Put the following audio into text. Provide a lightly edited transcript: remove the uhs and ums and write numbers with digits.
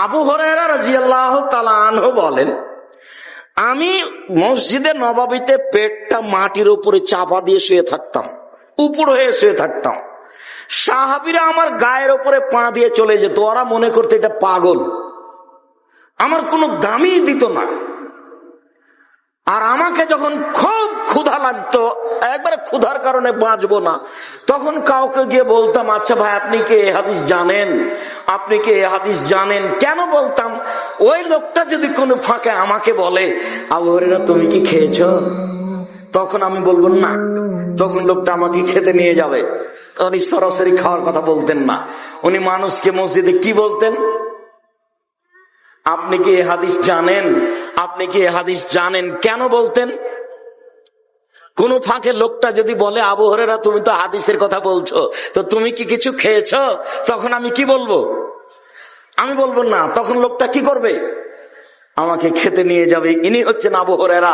আবু হুরায়রা রাদিয়াল্লাহু তাআলা আনহু বলেন, আমি মসজিদে নববীতে পেটটা মাটির উপরে চাপা দিয়ে শুয়ে থাকতাম, উপর হয়ে শুয়ে থাকতাম। সাহাবীরা আমার গায়ের উপরে পা দিয়ে চলে যেত, ওরা মনে করতে এটা পাগল, আমার কোনো দামই দিত না। আর আমাকে যখন খুব ক্ষুধা লাগতো, একবারে ক্ষুধার কারণে বাঁচবো না, তখন কাউকে গিয়ে বলতাম, আচ্ছা ভাই আপনি কি এই হাদিস জানেন, আপনি কি এই হাদিস জানেন? কেন বলতাম? ওই লোকটা যদি কোনো ফাঁকে আমাকে বলে, আবু হুরায়রা তুমি কি খেয়েছো, তখন আমি বলবো না, তখন লোকটা আমাকে খেতে নিয়ে যাবে। উনি সরাসরি খাওয়ার কথা বলতেন না, উনি মানুষকে মসজিদে কি বলতেন, আপনি কি এই হাদিস জানেন, আপনি কি এই হাদিস জানেন, কেন বলতেন? কোন ফাঁকে লোকটা যদি বলে, আবু হুরায়রা তুমি তো হাদিসের কথা বলছো, তো তুমি কি কিছু খেয়েছো, তখন আমি কি বলবো? আমি বলবো না, তখন লোকটা কি করবে? আমাকে খেতে নিয়ে যাবে। ইনি হচ্ছেন আবু হুরায়রা।